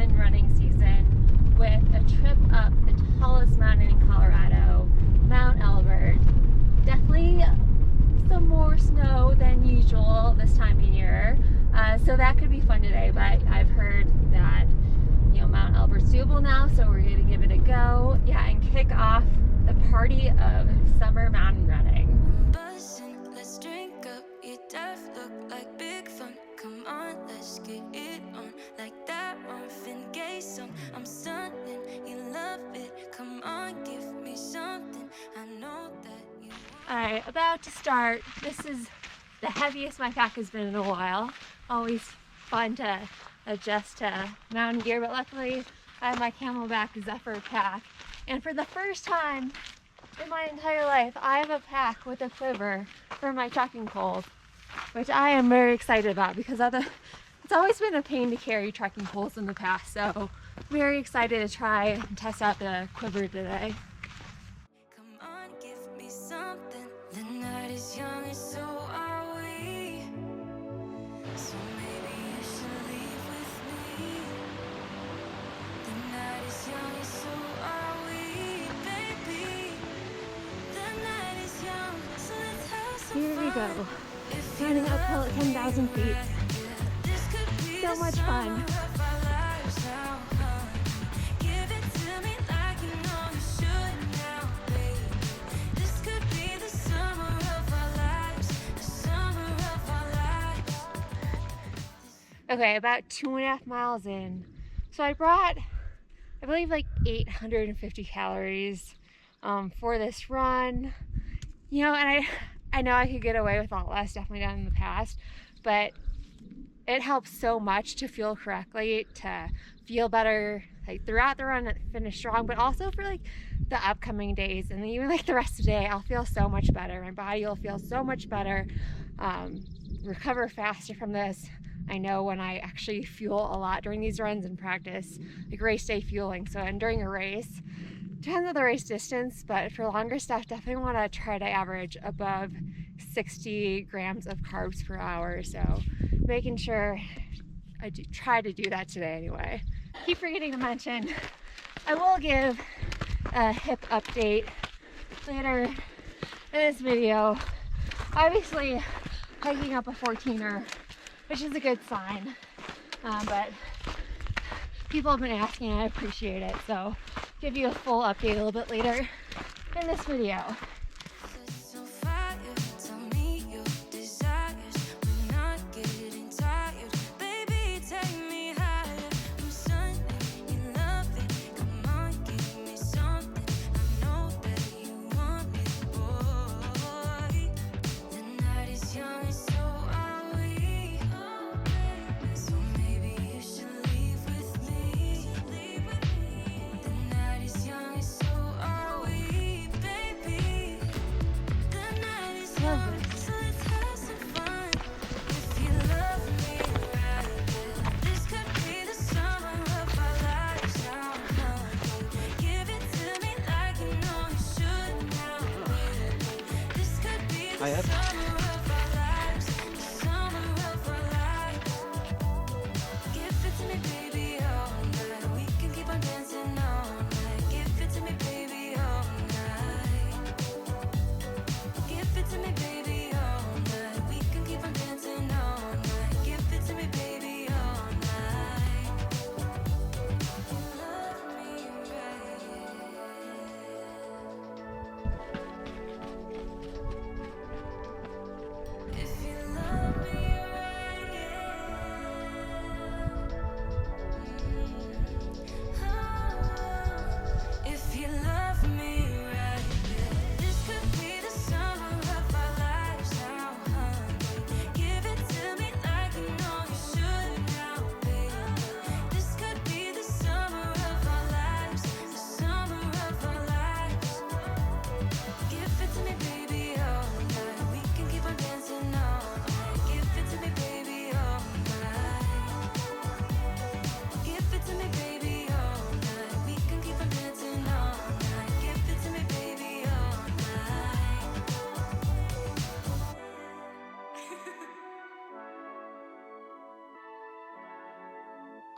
mountain running season with a trip up the tallest mountain in Colorado, Mount Elbert. Definitely some more snow than usual this time of year, so that could be fun today, but I've heard that, you know, Mount Elbert's doable now, so we're going to give it a go. Yeah, and kick off the party of summer mountain running. Let's drink up, your death look like big fun. Come on, let's get it on, like that Marvin Gaye song. I'm stunning, you love it. Come on, give me something. I know that you. Alright, about to start. This is the heaviest my pack has been in a while. Always fun to adjust to mountain gear, but luckily I have my Camelback Zephyr pack. And for the first time in my entire life, I have a pack with a quiver for my trekking poles, which I am very excited about because it's always been a pain to carry trekking poles in the past. So very excited to try and test out the quiver today. Come on, give me something. The night is young and so are we. So maybe you should leave with me. The night is young and so are we, baby. The night is young, so let's have some Here we fun. go. Running uphill at 10,000 feet. So much fun. Okay, about 2.5 miles in. So I brought, I believe, like 850 calories for this run. You know, and I know I could get away with a lot less, definitely done in the past, but it helps so much to fuel correctly, to feel better like throughout the run and finish strong, but also for like the upcoming days and even like the rest of the day. I'll feel so much better. My body will feel so much better, recover faster from this. I know when I actually fuel a lot during these runs and practice, like race day fueling. So, and during a race, depends on the race distance, but for longer stuff, definitely want to try to average above 60 grams of carbs per hour. So making sure I try to do that today anyway. Keep forgetting to mention, I will give a hip update later in this video. Obviously, hiking up a 14er, which is a good sign, but people have been asking and I appreciate it, so give you a full update a little bit later in this video.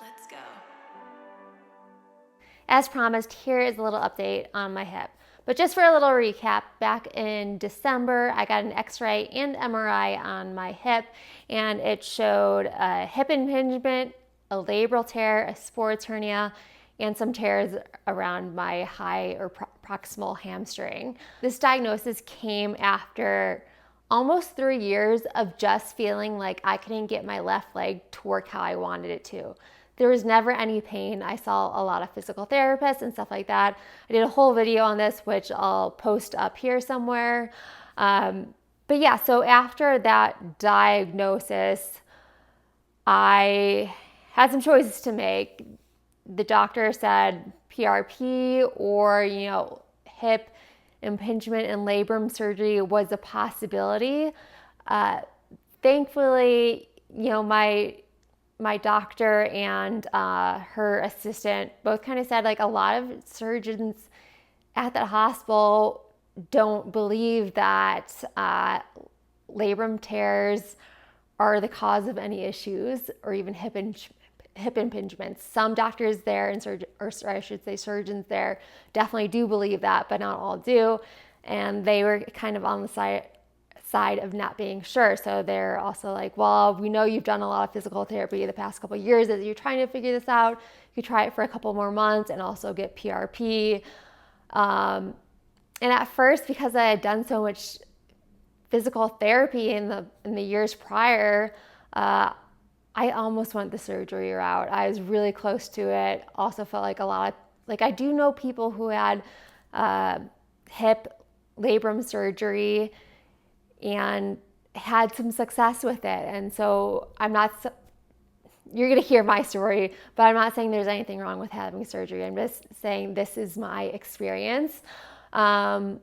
Let's go. as promised, here is a little update on my hip. But just for a little recap, back in December, I got an x-ray and MRI on my hip, and it showed a hip impingement, a labral tear, a sports hernia, and some tears around my high or proximal hamstring. This diagnosis came after almost 3 years of just feeling like I couldn't get my left leg to work how I wanted it to. There was never any pain. I saw a lot of physical therapists and stuff like that. I did a whole video on this, which I'll post up here somewhere. But yeah, so after that diagnosis, I had some choices to make. The doctor said PRP or, hip impingement and labrum surgery was a possibility. Thankfully, my doctor and her assistant both kind of said, like, a lot of surgeons at that hospital don't believe that labrum tears are the cause of any issues or even hip impingements. Some doctors there and surgeons there definitely do believe that, but not all do. And they were kind of on the side of not being sure. So they're also like, well, we know you've done a lot of physical therapy the past couple of years as you're trying to figure this out. You try it for a couple more months and also get PRP. And at first, because I had done so much physical therapy in the years prior, I almost went the surgery route. I was really close to it. Also felt like I do know people who had hip labrum surgery and had some success with it. And so you're going to hear my story, but I'm not saying there's anything wrong with having surgery. I'm just saying this is my experience. So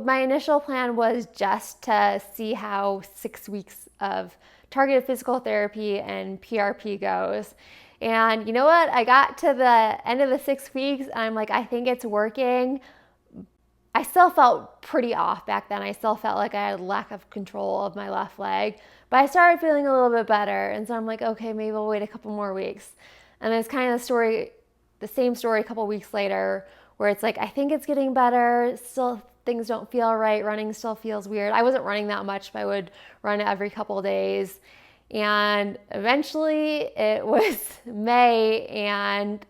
my initial plan was just to see how 6 weeks of targeted physical therapy and PRP goes. And you know what? I got to the end of the 6 weeks and I'm like, I think it's working. I still felt pretty off back then. I still felt like I had lack of control of my left leg, but I started feeling a little bit better. And so I'm like, okay, maybe I'll wait a couple more weeks. And it's kind of the same story a couple weeks later, where it's like, I think it's getting better. Still things don't feel right. Running still feels weird. I wasn't running that much, but I would run every couple of days. And eventually it was May, and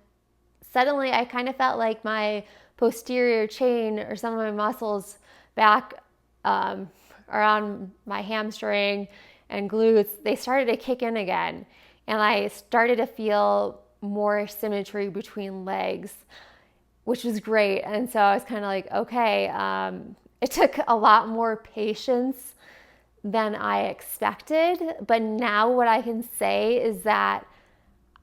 suddenly I kind of felt like my posterior chain or some of my muscles back around my hamstring and glutes, they started to kick in again. And I started to feel more symmetry between legs, which was great. And so I was kind of like, okay, it took a lot more patience than I expected. But now what I can say is that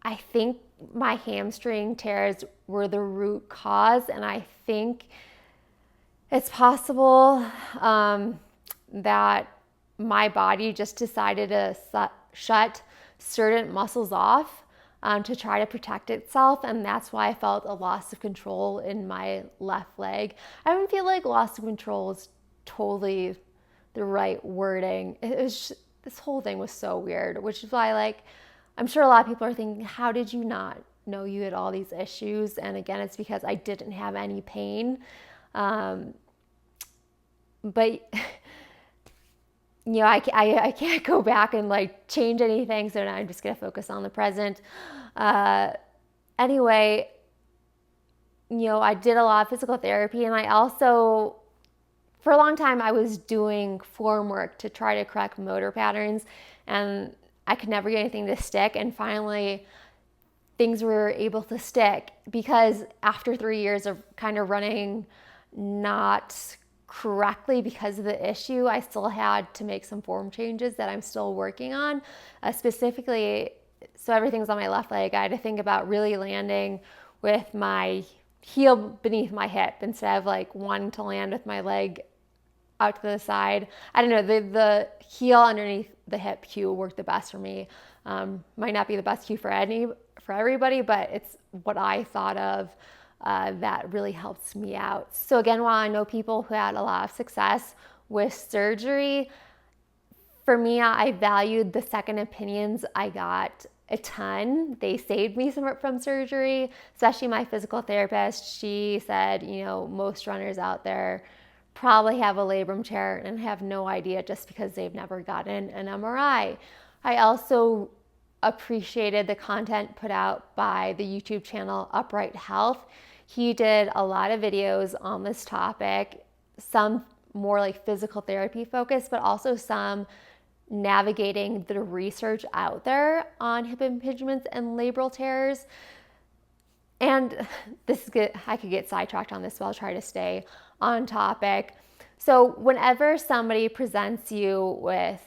I think my hamstring tears were the root cause. And I think it's possible that my body just decided to shut certain muscles off to try to protect itself, and that's why I felt a loss of control in my left leg. I don't feel like loss of control is totally the right wording. This whole thing was so weird, which is why, I'm sure a lot of people are thinking, how did you not know you had all these issues? And again, it's because I didn't have any pain. But I can't go back and change anything. So now I'm just going to focus on the present. Anyway, I did a lot of physical therapy, and I also, for a long time, I was doing form work to try to correct motor patterns, and I could never get anything to stick. And finally, things were able to stick because after 3 years of kind of running not correctly because of the issue, I still had to make some form changes that I'm still working on. Specifically, so everything's on my left leg, I had to think about really landing with my heel beneath my hip instead of wanting to land with my leg out to the side. I don't know, the heel underneath the hip cue worked the best for me. Might not be the best cue for everybody, but it's what I thought of that really helps me out. So again, while I know people who had a lot of success with surgery, for me, I valued the second opinions I got a ton. They saved me from surgery, especially my physical therapist. She said, you know, most runners out there probably have a labrum tear and have no idea just because they've never gotten an MRI. I also appreciated the content put out by the YouTube channel Upright Health. He did a lot of videos on this topic, some more like physical therapy focused, but also some navigating the research out there on hip impingements and labral tears. And this is good. I could get sidetracked on this, but I'll try to stay on topic. So whenever somebody presents you with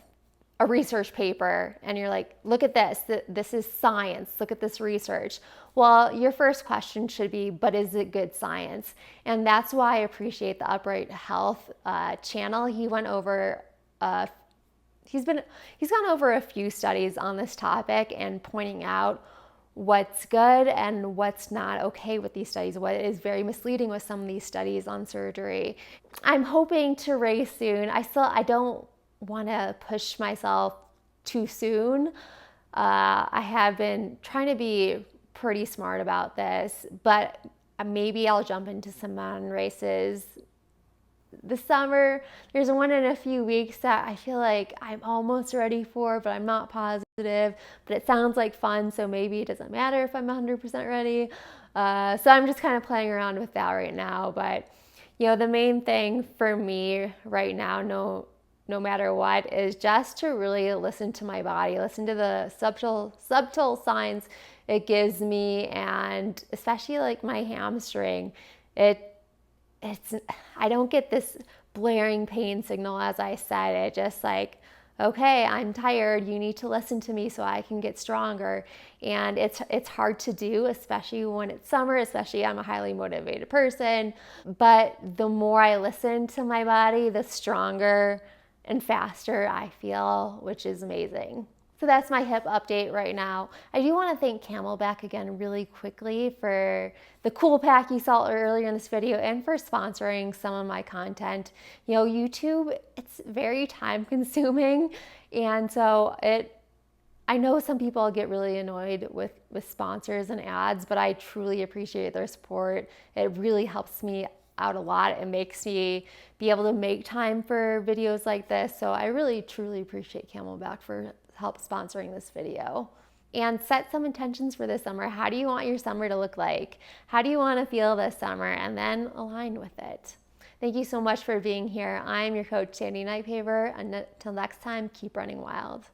a research paper and you're like, look at this, this is science, look at this research. Well, your first question should be, but is it good science? And that's why I appreciate the Upright Health channel. He went over, he's gone over a few studies on this topic and pointing out what's good and what's not okay with these studies, what is very misleading with some of these studies on surgery. I'm hoping to race soon. I don't want to push myself too soon. I have been trying to be pretty smart about this, but maybe I'll jump into some mountain races this summer. There's one in a few weeks that I feel like I'm almost ready for, but I'm not positive, but it sounds like fun, so maybe it doesn't matter if I'm 100% ready. So I'm just kind of playing around with that right now. But you know, the main thing for me right now, no matter what, is just to really listen to my body, listen to the subtle signs it gives me, and especially like my hamstring. I don't get this blaring pain signal, as I said. It just like, okay, I'm tired. You need to listen to me so I can get stronger. And it's hard to do, especially when it's summer, especially I'm a highly motivated person. But the more I listen to my body, the stronger and faster I feel, which is amazing. So that's my hip update right now. I do want to thank Camelback again really quickly for the cool pack you saw earlier in this video and for sponsoring some of my content. You know, YouTube, it's very time consuming, and so I know some people get really annoyed with sponsors and ads, but I truly appreciate their support. It really helps me out a lot. It makes me be able to make time for videos like this. So I really truly appreciate Camelback for help sponsoring this video. And set some intentions for this summer. How do you want your summer to look like? How do you want to feel this summer? And then align with it. Thank you so much for being here. I'm your coach, Sandy Nightpaver. Until next time, keep running wild.